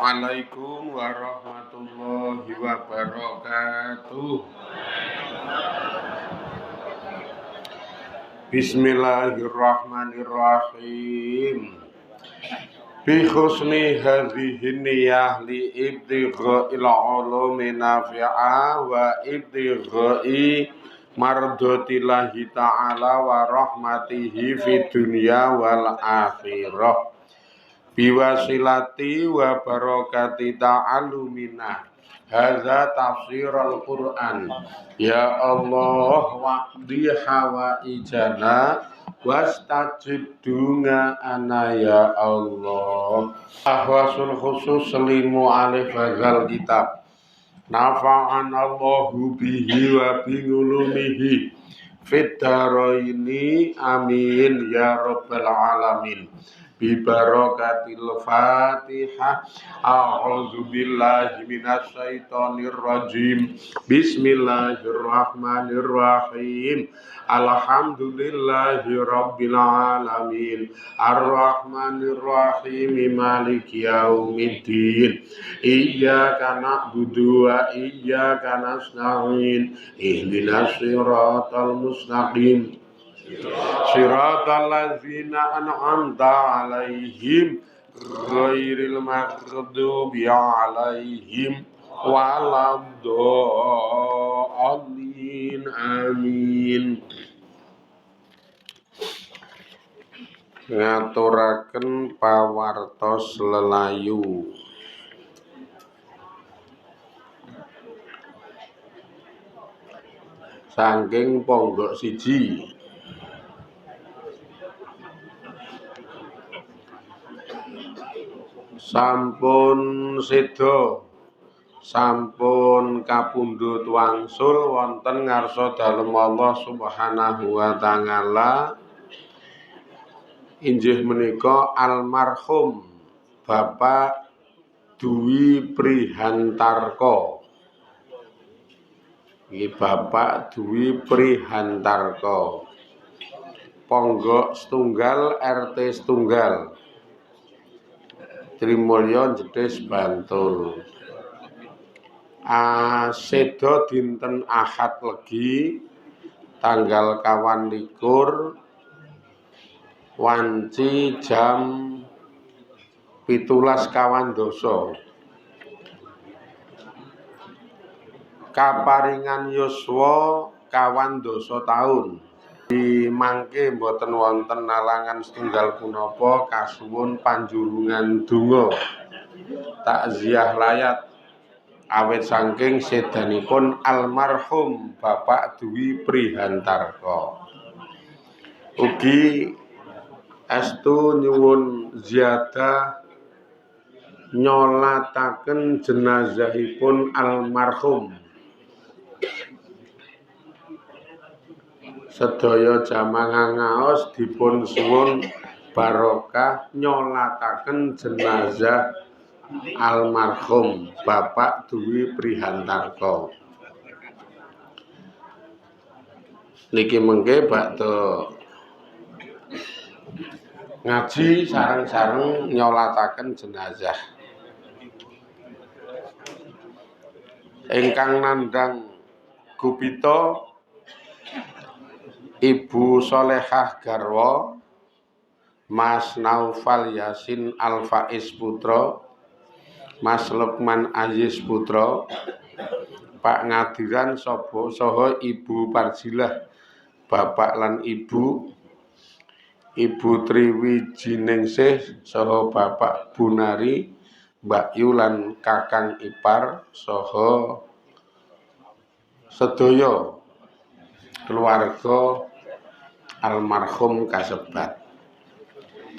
Assalamualaikum warahmatullahi wabarakatuh. Bismillahirrahmanirrahim. Bi husni hadhihi niyah li ibtigha'il ulumi nafi'a wa ibtigha'i mardatillahi ta'ala wa rahmatihi fid dunya wal akhirah. Biwasilati wa barakati ta'alumina hadza tafsirul Qur'an. Ya Allah waqdi hawaijana wastajib dungaana ya Allah. Ahwasul khusus selimu alif hadzal kitab. Nafa'anallahu bihi wa bingulumihi fid dharaini amin ya rabbal alamin. Bi barakatil Fatihah. A'udzu billahi minasy syaithanir rajim. Bismillahirrahmanirrahim. Alhamdulillahi rabbil alamin. Arrahmanir rahim. Maliki yaumiddin. Iyyaka na'budu wa iyyaka nasta'in. Ihdinas siratal mustaqim. Siratal ladzina an'amta 'alaihim ghairil maghdubi 'alaihim waladdallin. Amin. Ngaturaken pawartos lelayu. Saking Ponggok siji. Sampun seda, sampun kapundhut wangsul wonten ngarsa dalem Allah Subhanahu wa taala. Inggih menika almarhum Bapak Dwi Prihantarko. Iki Bapak Dwi Prihantarko. Ponggok setunggal RT setunggal. Trimulyo Jedes Bantul. Seda dinten Ahad Legi tanggal 21 wanci jam 17.00 kaparingan yuswa 12 taun. Mangke mboten wonten nalangan setunggal punapa kasuwun panjurungan donga takziah layat awit saking sedanipun almarhum Bapak Dwi Prihantarko. Ugi estu nyuwun ziyadah nyolataken jenazahipun almarhum. Sedaya jamaah ngaos dipun suwun barokah nyolataken jenazah almarhum Bapak Dwi Prihantarko. Niki mengke bakda ngaji sareng-sareng nyolataken jenazah. Ingkang nandhang Gupita Ibu Solehah Garwa, Mas Naufal Yasin Al-Faiz Putra, Mas Lukman Aziz Putra, Pak Ngadiran saha Ibu Parzilah, Bapak lan Ibu, Ibu Triwijiningsih saha Bapak Bunari, Mbak Yu lan Kakang Ipar saha sedaya keluarga almarhum kasebat.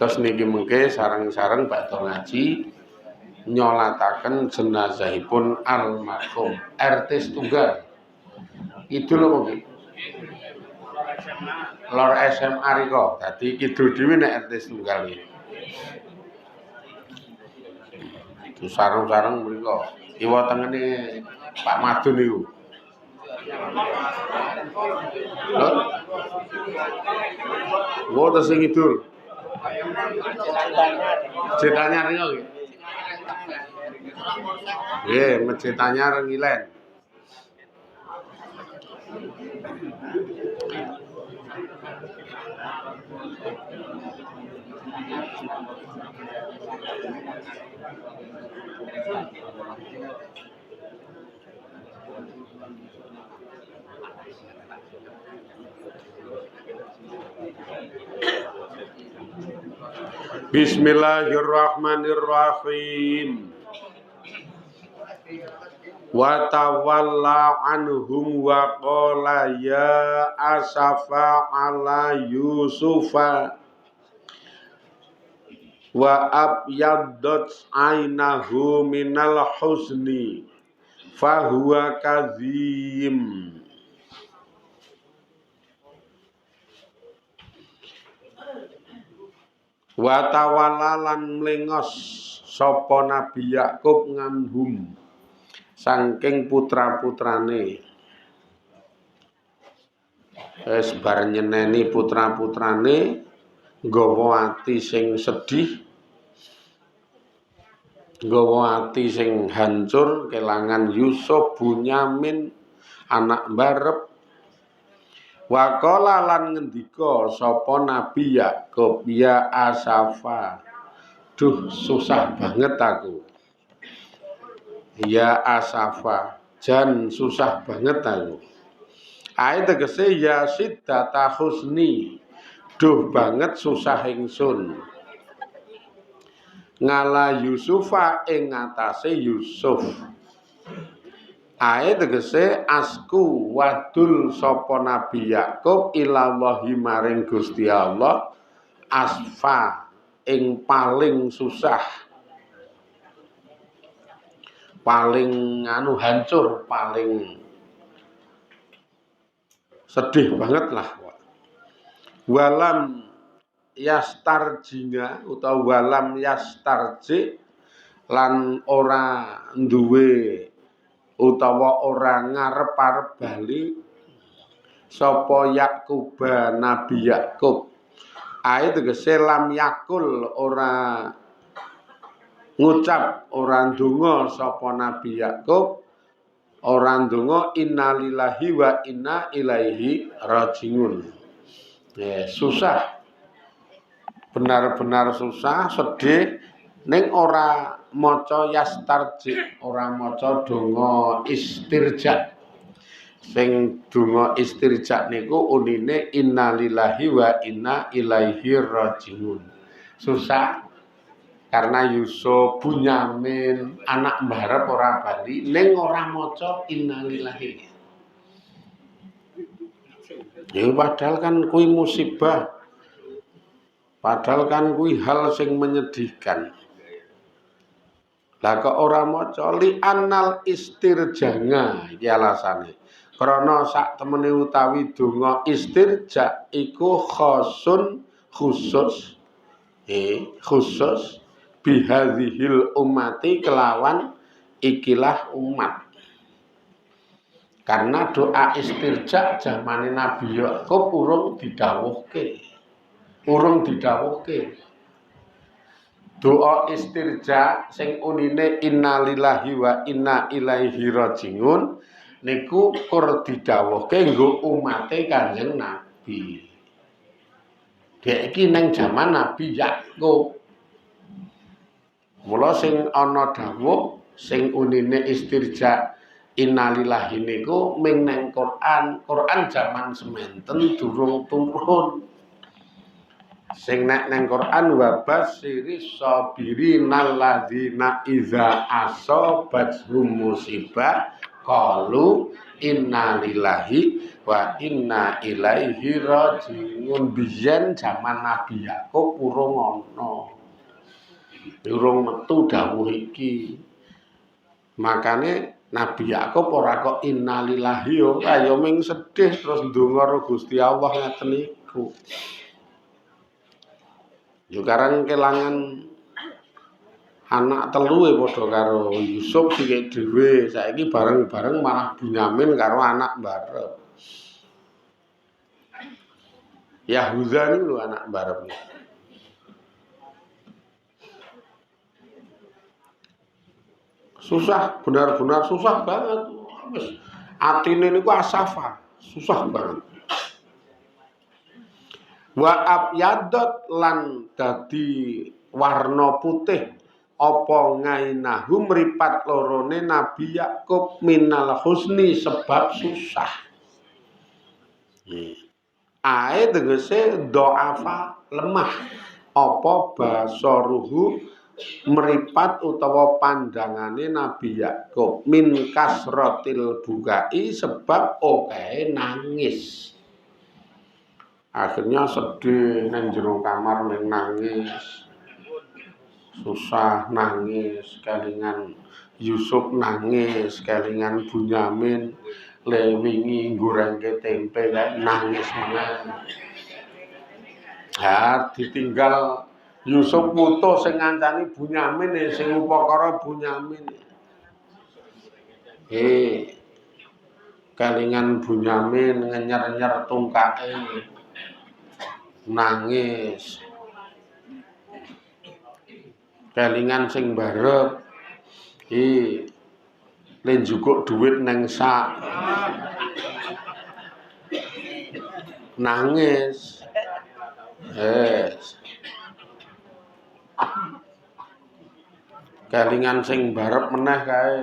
Terus niki mengke sareng-sareng bakda ngaji nyolataken jenazahipun almarhum RT setunggal. Kidul apa nggih? Lor SMA riko. Dadi kidul dhewe nek RT setunggal iki. Itu sareng-sareng mriko. Kiwa tengene Pak Madun niku. Lho? Wo ta sing kidul? Ceritanya riko nggih. Nggih, Masjid Anyar Ngilen. Bismillahirrahmanirrahim. Wa tawalla anhum wa qala ya asafa ala yusufa wa abyaddat ainahu minal husni fahuwa kazim. Wa tawalla lan mlengos sapa Nabi Yakub nganhum saking putra-putrane. Wis bar nyeneni putra-putrane nggawa ati sing sedih, nggawa ati sing hancur kelangan Yusuf Bunyamin anak mbarep. Wa qala lan ngendika sapa Nabi Yakub, ya asafa, duh susah banget aku. Ya asafa, jan susah banget aku. Ae tegese ya siddata husni, duh banget susah ingsun. Ngala Yusufa ing ngatasé Yusuf. Ae tegese asku wadul sapa Nabi Yakub ilallahi maring Gusti Allah asfa ing paling susah, paling hancur, paling sedih banget lah. Walam yastarjina utawa walam yastarji lan ora duwe utawa ora ngarep-arep bali sapa Yakuba Nabi Yakub. Ae tegese lam yakul ora ngucap, ora ndonga sapa Nabi Yakub, ora ndonga innalillahi wa inna ilaihi rajiun. Susah, benar-benar susah, sedih, ning ora maca yastarji, ora maca donga istirja. Sing donga istirja niku unine innalillahi wa inna ilaihi rajiun. Susah karena Yusuf Bunyamin anak mbarep ora bali ning ora maca innalillahi. Ya padahal kan kuwi musibah. Padahal kan kuwi hal sing menyedihkan. Lah kok ora maca li annal istirjanga iki alasane. Krana sak temene utawi donga istirja iku khusus khusus bihadzihil ummati kelawan ikilah umat. Karena doa istirja zamane Nabi Yakub urung didhawuhke. Doa istirja sing unine innalillahi wa inna ilaihi rajiun niku kur didhawuhke nggo umate Kanjeng Nabi. Dek iki ning jaman Nabi Yakub. Mula sing ana dawuh sing unine istirja innalillahi niku ming nang Quran. Quran jaman semanten durung turun. Sing nek nang Quran wa basyiris sabirin alladzina idza asabathum musibah qalu innalillahi wa inna ilaihi rajiun. Biyen jaman Nabi Yakub urung ana, urung metu dawuh iki. Makane Nabi Yakub ora kok innalillahi yo kaya ming sedih terus ndonga karo Gusti Allah ngaten niku. Yo karang kelangan anak telu padha karo Yusuf sithik dhewe, saiki bareng-bareng malah Bunyamin karo anak mbarep. Yahuza niku lho anak mbarep. Susah, benar-benar susah banget. Wis atine niku asafa, susah banget. Wa abyadot lan dadi warna putih apa ngainahu mripat lorone Nabi Yakub minal husni sebab susah. Ae tegese doafa lemah apa basaruhu meripat utawa pandangane Nabi Yakub min kasratil bukai sebab oke nangis. Akhirnya sedih nang jero kamar nang nangis. Susah nangis, kelingan Yusuf nangis, kelingan Bunyamin le wingi gorengke tempe kae nangis meneh. Ditinggal Yusuf putus sing ngancani Bunyamin sing upakara Bunyamin. Kelingan Bunyamin ngenyer-nyer tungkake. Nangis. Kelingan sing barep. Le njukuk dhuwit nang sak. Nangis. Kelingan sing barep meneh kae.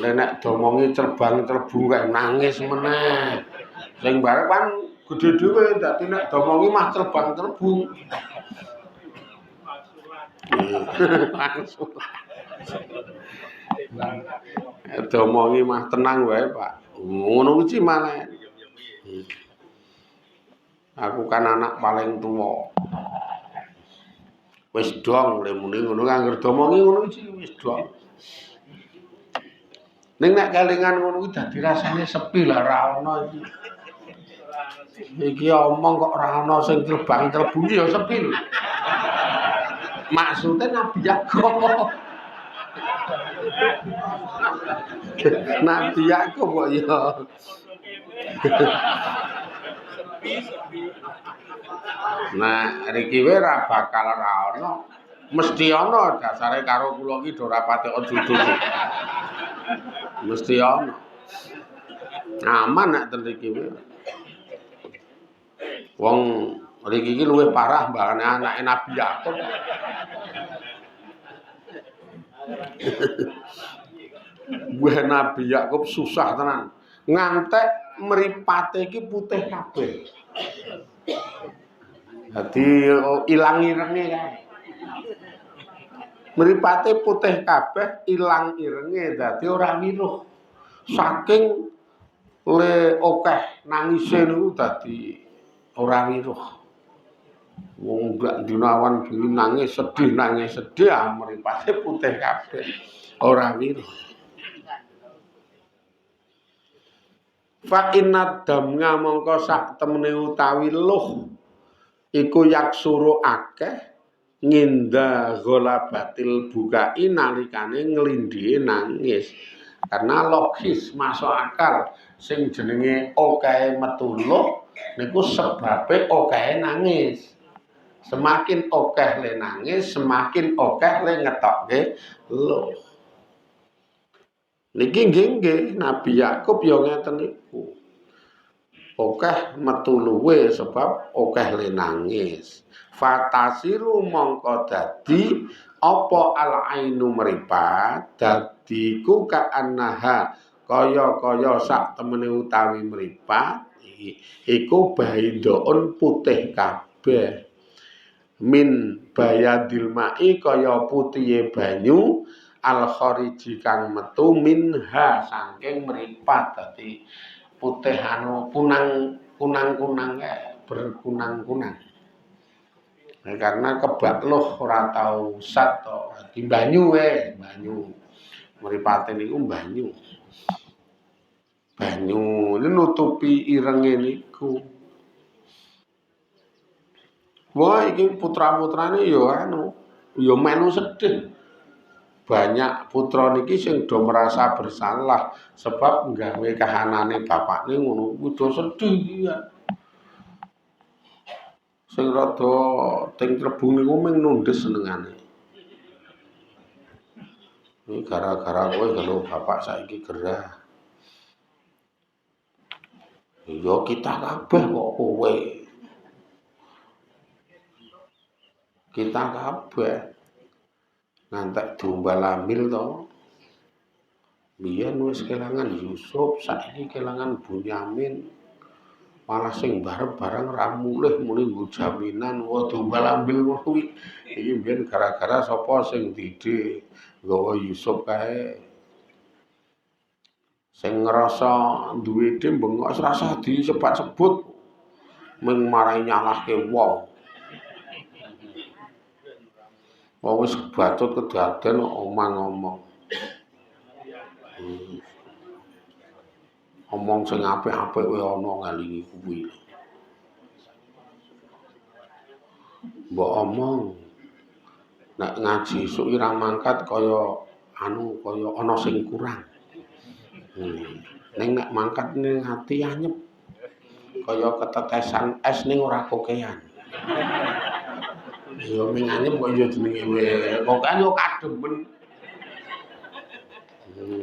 Le nek domongi cerbang-cerbu kae nangis meneh. Sing barep kan gedhe dhewe dadi nek domongi mah cerbang-cerbu. Langsung. Domongi mah tenang wae, Pak. Ngono kuwi malah. Aku kan anak paling tuwa. Wis dong le muni ngono angger domongi ngono iki wis dong. Ning nek kelingan ngono kuwi dadi rasane sepi lah ra ono iki. Iki omong kok ora ono sing terbang-terbu ya sepi lho. Maksudnya Nabi Yakub. Nabi Yakub kok ya. Nah, riki wae ra bakal ra ono. Mesti ono dasare karo kula iki do rapate jujur. Mesti ono. Aman nek ten riki wae. Wong riki iki luwih parah mbakane anake Nabi Yakub. Wah Nabi Yakub susah tenan. Ngantek mripate iki putih kabeh. Dadi ilang irenge kae. Mripate putih kabeh, ilang irenge dadi ora wiruh. Saking le akeh nangise niku dadi ora wiruh. Wong gak dinawan dhewe nangis sedih mripate putih kabeh. Ora wiruh. Fa inna damnga mongko sak temene utawi luh iku yaksuru akeh nginda gholabatil bukai nalikane nglindhihe nangis. Karena logis masuk akal sing jenenge okehe metu luh niku sebabe okehe nangis. Semakin okeh le nangis, semakin okeh le ngetokke luh. Niki nggih Nabi Yakub ya ngeten niku. Okeh metu luwe sebab okeh le nangis. Fatasiru mongko dadi apa al ainu mripat dadi ku kaannaha kaya-kaya sak temene utawi mripat iku baidoun putih kabeh. Min bayadil mai kaya putihe banyu al khariji kang metu minha saking mripat dadi putih anu kunang-kunang berkunang-kunang. Nah, karena kebak loh ora tau sat to di banyu mripate niku banyu. Banyu nutupi irenge niku. Wah iki putra-putrane ya melu sedih. Banyak putra niki sing do merasa bersalah sebab nggawe kahanane bapakne ngono kuwi do sedih ya. Sing rada teng Trembung niku mung nundes senengane. Ini gara-gara kowe kalau bapak saiki gerah. Ya kita kabeh kok kowe. Kita kabeh ngantek diumbal ambil to. Biyen wis kelangan Yusuf, saiki kelangan Bunyamin. Malah sing bareng-bareng ra mulih muni nggo jaminan wa diumbal ambil ngono kuwi. Iki biyen gara-gara sapa sing didik nggawa Yusuf kae. Sing ngrasa duwe ide bengok ora usah disebut-sebut. Ming marai nyalahke wong. Wong wis batut kedaden omong-omong. Omong sing apik-apik wae ana ngalingi kuwi. Mbok omong nek ngaji esuk ora mangkat kaya kaya ana sing kurang. Ning nek mangkat ning ati anyep kaya ketetesan es ning ora kokean. Ya ming anyep kok ya jenenge kokean yo kademen.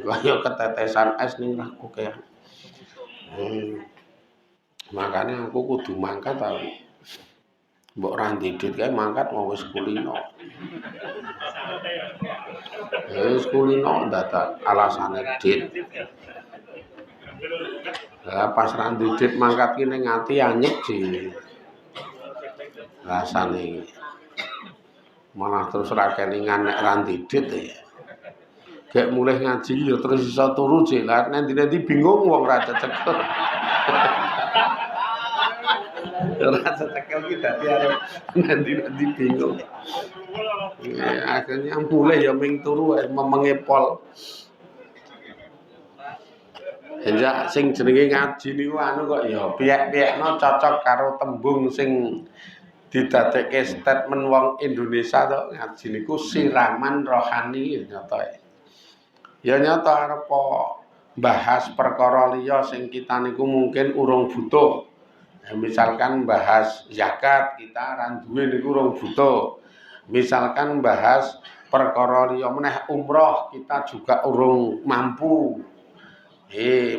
Kaya ketetesan es ning ora kokean. Makanya aku kudu mangkat ta. Mbok ra ndidit kae mangkat mau wis kulino. Wis kulino dadak alasane dit. Lah pas ra ndidit mangkat ki ning ati anyep di rasane. Malah terus ra kelingan nek ra ndidit ya. Gek mulih ngaji ya terus iso turu jelar nanti bingung wong ra cecekel. Ora cecekel ki dadi arep nanti bingung. Akhirnya mulih ya ming turu wae memenge pol. Ya sing jenenge ngaji niku anu kok ya piyek-piyekno cocok karo tembung sing didadekke statement wong Indonesia to ngaji niku siraman rohani nyata. Ya nyata arep bahas perkara liya sing kita niku mungkin urung butuh. Ya, misalkan bahas zakat kita ra duwe niku urung butuh. Misalkan bahas perkara liya meneh umroh kita juga urung mampu.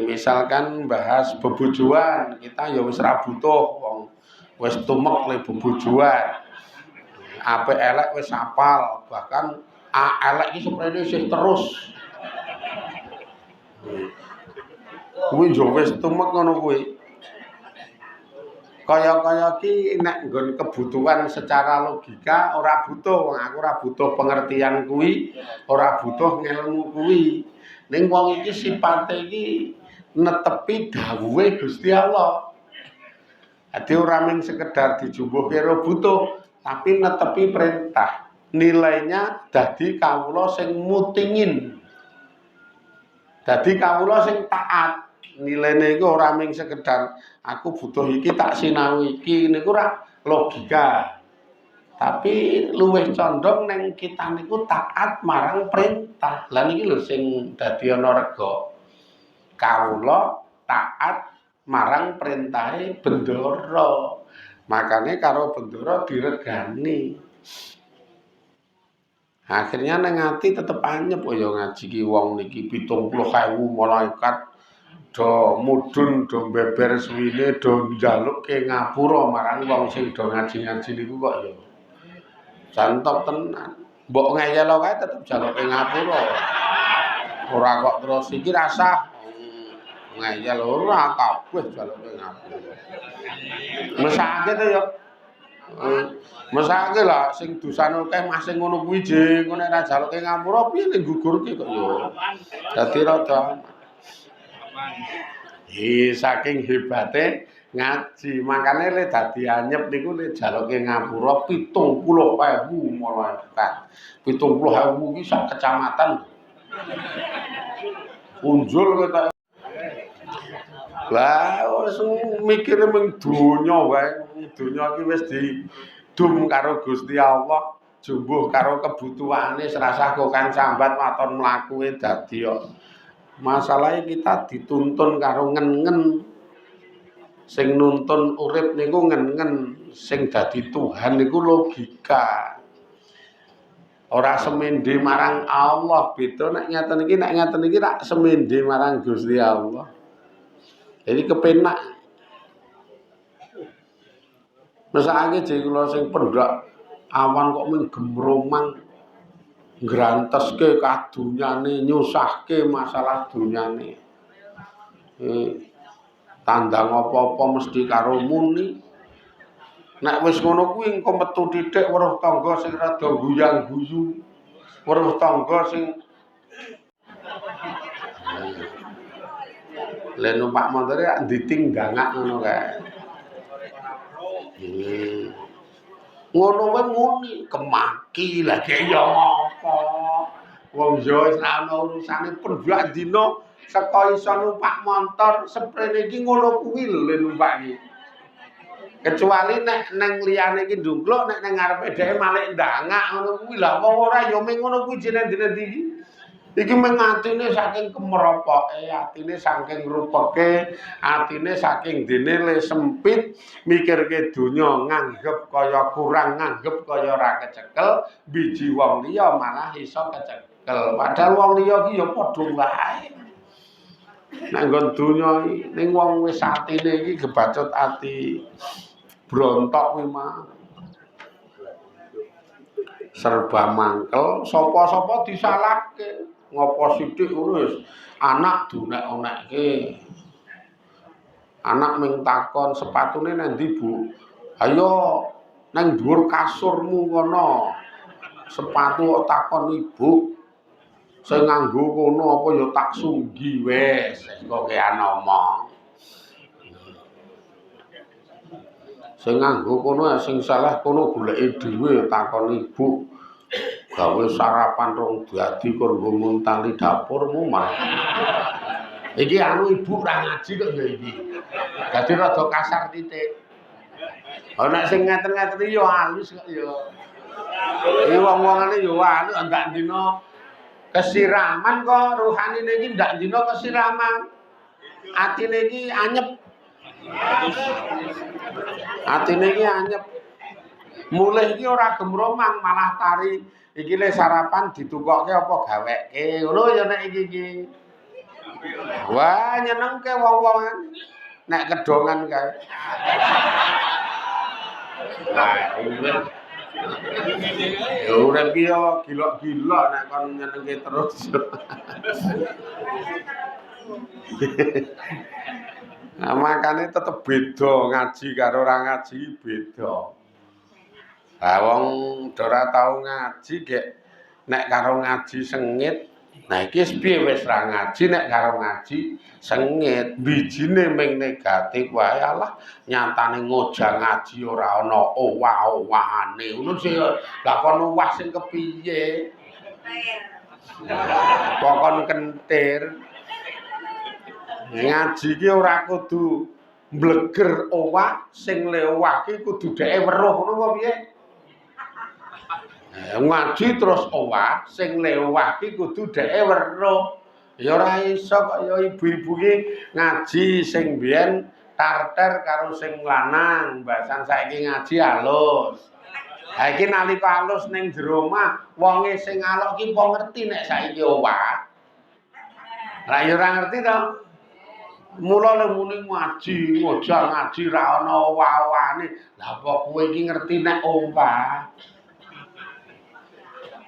Misalkan bahas bebojoan kita ya wis ra butuh wong wis tumek le bebojoan. Apik elek wis apal, bahkan elek iki seprene isih terus. Kuwi yo wis tumek ngono kuwi. Kaya-kaya ki nek nggon kebutuhan secara logika ora butuh, wong aku ora butuh pengertian kuwi, ora butuh ngelmu kuwi. Ning wong iki sipate iki netepi dawuhe Gusti Allah. Dadi ora mung sekedar dijumbuhke karo butuh, tapi netepi perintah. Nilainya dadi kawula sing mutingin. Dadi kawula sing taat. Nilaine iku ora mung sekedar aku butuh iki tak sinau iki niku ora logika. Tapi luwih condong ning kita niku taat marang perintah. Lah niki lho sing dadi ana rega. Kawula taat marang perintahe bendara. Makane karo bendara diregani. Akhirnya nang ati tetep anyep kaya ngaji ki wong niki 70.000 malaikat do mudhun do beber suwine do njalukke ngapura marang wong sing do ngaji-ngaji niku kok ya santok tenan. Mbok ngeyel kae tetep njalukke ngapura. Ora kok terus iki rasah ngeyel ora kabeh njalukke ngapura. Mesake to ya. Mesake lah sing dosane akeh masing ngono kuwi jeng ngene ra njalukke ngapura piye ning gugurke kok ya. Dadi rada saking hebate ngaji, makane le dadi anyep niku le jaluke ngapura 70.000 malaikat. 70.000 iki sak kecamatan. Unjul ketok. Lah wis mikire mung donya wae. Donya iki wis didum karo Gusti Allah, jumbuh karo kebutuhane serasah kokan sambat waton mlakuke dadi kok. Masalahnya kita dituntun karo ngen-ngen. Sing nuntun urip niku ngen-ngen, sing dadi Tuhan niku logika. ora semende marang Allah, beda nek ngaten iki tak semende marang Gusti Allah. Jadi kepenak. Mesake jek kula sing pendak awan kok mung gemromang ngranteske kadunyane, nyusahke masalah dunyane. Tandang apa-apa mesti karo muni. Nek wis ngono kuwi engko metu titik weruh tangga sing rada guyang-guyu. Weruh tangga sing lha numpak montore rak ditinggangak ngono kae. Ngono wae muni kemaki lagi ya apa. Wong yo wis ana urusane pendak dina saka iso numpak motor seprene iki ngono kuwi lho numpak iki. Kecuali nek nang liyane iki ndungkluk nek nang ngarepe dhewe malik ndangak ngono kuwi lha wong ora ya mung ngono kuwi jeneng dine-dine iki. Iki mung atine saking kemropoke, atine saking rupeke, atine saking dene le sempit mikirke donya nganggep kaya kurang, nganggep kaya ora kecekel, biji wong liya malah iso kecekel. Padahal wong liya iki ya padha wae. Nek nggon donya iki ning wong wis atine iki kebacut ati brontok kuwi mah. Serba mangkel, sapa-sapa disalahke. Ngopo sithik ngono wis anak dunek-onekke. Anak ming takon sepatune nang ndi, Bu? Ayo nang dhuwur kasurmu kono. Sepatu kok takon ibu. Sing nganggo kono apa ya tak sunggi wis, kok kean omong. Sing nganggo kono sing salah kono goleki dhewe takon ibu. Gawe sarapan rong dadi kanggo muntali dapurmu mah. Iki anu ibu ra ngaji kok ya iki. Dadi rada kasar titik. Ana sing ngaten-ngaten iki ya halus kok ya. Iki wong-wongane ya anu ndak dina kesiraman kok rohanine iki ndak dina kesiraman. Atine iki anyep. Atine iki anyep. Mulih iki ora gemromang malah tari. Iki le sarapan ditukokke apa gaweke. Ngono ya nek iki. Wah, nyenengke wong-wongan. Nek kedongan kae. Nah, urip. Ya urip ki yo gila-gila nek kon nyenengke terus. Nah, makane tetep beda ngaji karo ora ngaji beda. Lah wong ora tau ngaji gek nek karo ngaji sengit. Nah iki piye wis ra ngaji nek karo ngaji sengit. Bijine ming negatif wae alah nyatane ngojang ngaji ora ana owah-owahane. Ngono sih lah kon owah sing kepiye? Pokon kentir. Ngaji ki ora kudu mbleger owah, sing le owah ki kudu dheke weruh ngono apa piye? Ngaji terus owah, sing lewah ki kudu dheke weruh. Ya ora iso kok ya ibu-ibu ki ngaji sing biyen tarter karo sing lanang, mbasan saiki ngaji halus. Ha iki nalika halus ning jero omah, wonge sing alok ki po ngerti nek saiki owah. Lah ya ora ngerti to. Mula le muni ngaji, ngojal ngaji ra ana owah-owahane. Lah apa kowe iki ngerti nek owah?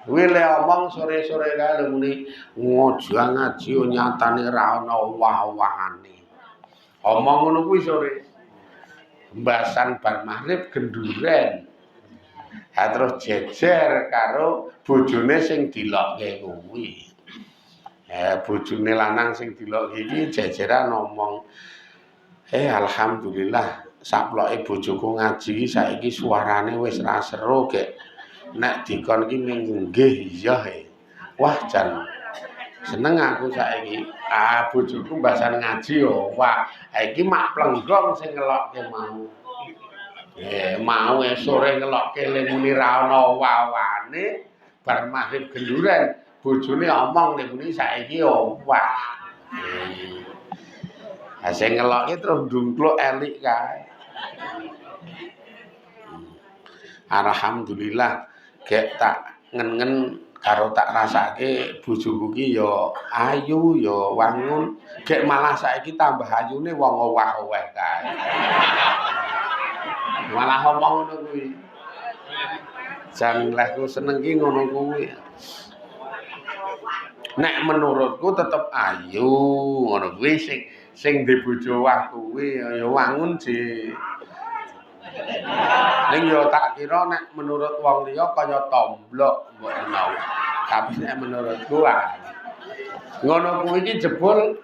Kuwi le omong sore-sore kae lho muni ngojang ngaji nyatane ra ana owah-owahane. Omong ngono kuwi sore. Mbasan bar magrib genduren. Ha terus jejer karo bojone sing dilokke kuwi. Bojone lanang sing dilokke iki jejeran ngomong, alhamdulillah saploke bojoku ngaji saiki suarane wis ra seru gek. Nek dikon ki ning nggih iya he. Wah jan seneng aku saiki. Bojoku mbasan ngaji yo. Wah, iki mak plenggong sing ngelokke mau. Mau sore ngelokke le muni ra ana wawane bar magrib genduren. Bojone omong le muni saiki yo. Wah. Sing ngelokke terus ndungkluk elik kae. Alhamdulillah gek tak ngen-ngen karo tak rasake bojoku ki ya ayu ya wangun, gek malah saiki tambah ayune wong owah-owah kae. Malah ngomong ngono kuwi. Jan lehku seneng ki ngono kuwi. Nek menurutku tetep ayu ngono kuwi sing di bojo wah kuwi ya wangun sih. Ning yo tak kira nek menurut wong liya kaya tomblok mbok menawa. Tapi nek menurutku ngono kuwi iki jebul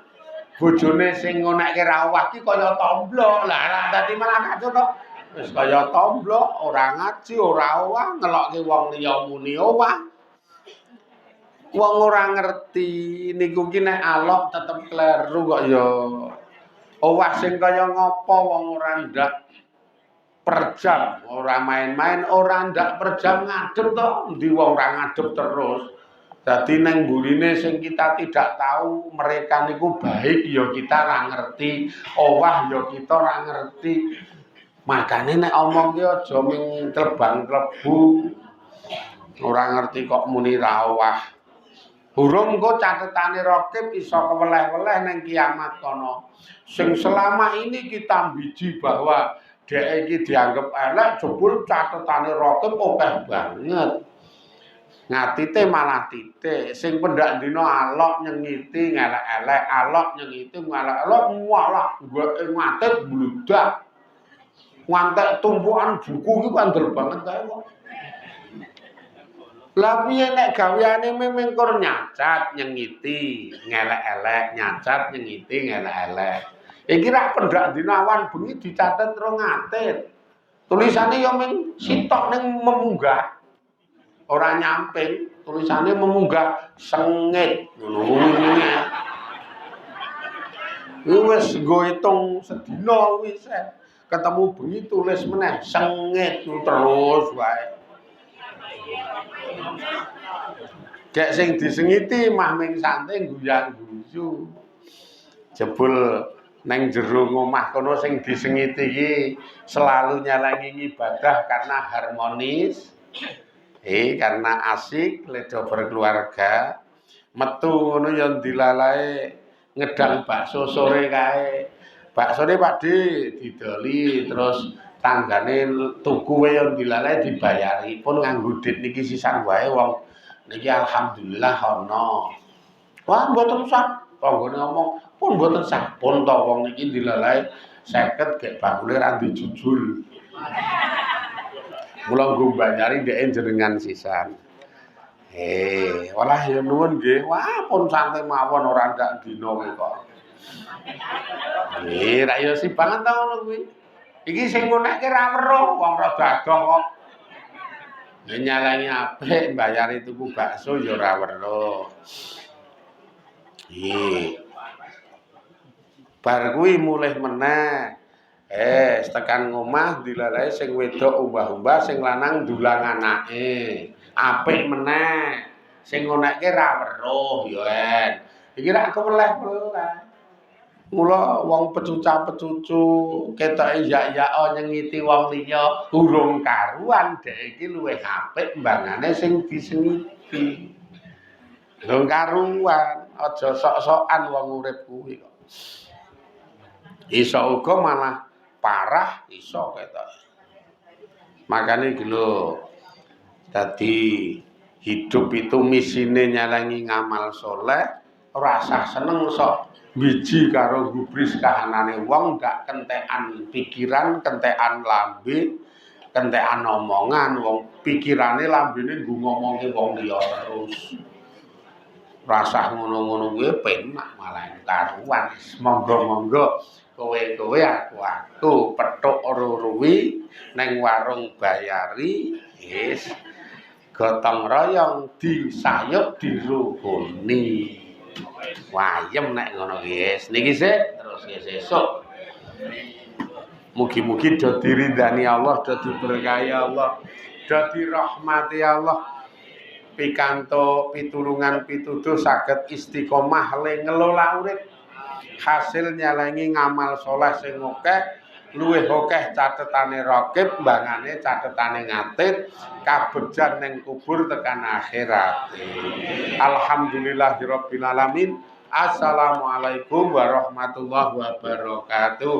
bojone sing ngonekke ra owah ki kaya tomblok. Lah dadi malah kacau to. Wis kaya tomblok, ora ngaji, ora owah, ngelokke wong liya muni owah. Wong ora ngerti niku ki nek alok tetep kleru kok ya. Owah sing kaya ngopo wong ora ndak per jam, ora main-main, ora ndak per jam ngadep to, endi wong ora ngadep terus. Dadi nang burine sing kita tidak tahu mereka niku baik ya kita ora ngerti, owah ya kita ora ngerti. Makane nek omong ki aja ming terbang-klebu. Ora ngerti kok muni ra owah. Burung kok catetane rokib iso keweleh-weleh nang kiamat kono. Sing selama ini kita biji bahwa dhek iki dianggep elek jebul catetane rokib akeh banget. Ngatite malah titik. Sing pendak dina alok nyengiti ngelek-elek, alok nyengiti ngelek-elek malah ngatit bludak. Ngantek tumpukan buku iki kandel banget kae kok. Lah piye nek gaweane mimingkur nyacat nyengiti ngelek-elek, nyacat nyengiti ngelek-elek. Iki rak pendak dinawan bengi dicatet ro ngatit. Tulisane ya ming sitok ning memunggah. Ora nyamping, tulisane memunggah sengit ngono kuwi. Wis nggo hitung sedina wis ketemu bengi tulis meneh sengit terus wae. Gek sing disengiti mah ming santai guyang-guyu. Jebul nang jero omah kono sing disengiti iki selalu nyalangi ibadah karena harmonis. Karena asik ledo berkeluarga. Metu ngono ya dilalae ngedang bakso sore kae. Baksone Pakde didoli terus tanggane tuku ya dilalae dibayari pun nganggo dit niki sisan wae wong niki alhamdulillah ana. Wah mboten sah. Tanggane ngomong pun mboten sah pun to wong niki dilalae 50 gek bakule ra dijujul. Mula nggo bayari dhek jenengan sisan. Walah ya nuwun nggih. Wah pun santai mawon ora ndak dina kok. Ra ya si banget ta ngono kuwi. Iki sing ngonekke ra weruh wong rada adoh kok. Nyalangi apik mbayari tuku bakso ya ora weruh. Bar kuwi mulih meneh. Tekan ngomah dilalae sing wedok umbah-umbah sing lanang ndulang anake. Apik meneh. Sing ngonekke ra weruh ya en. Iki ra keweleh-weleh. Mula wong pecuca-pecucu ketoke yak-yak nyengiti wong liya urung karuan dhek iki luwih apik mbangane sing disengiti. Lho karuan, aja sok-sokan wong urip kuwi kok. Iso uga malah parah iso ketoke. Makane iki lho dadi hidup itu misine nyalangi ngamal soleh, rasa seneng sok biji karo gubris kahanane wong gak kentekan pikiran, kentekan lambe, kentekan omongan wong pikirane lambene nggo ngomongi wong liya terus. Rasah ngono-ngono kuwi penak malah karuan. Monggo-monggo kowe-kowe aku petuk ruwi ning warung bayari wis gotong royong disayuk dirukuni. Wayem nek ngono ki wis. Niki sik terus sesuk. Mugi-mugi do diridani Allah, do diberkahi Allah, do dirahmati Allah. Pikantuk pitulungan pituduh saged istiqomah le ngelola urip. Hasil nyalangi ngamal soleh sing akeh luwih akeh catetane raqib mbangane catetane ngatit kabejan ning kubur tekan akhirat. Alhamdulillahirabbil alamin. Assalamualaikum warahmatullahi wabarakatuh.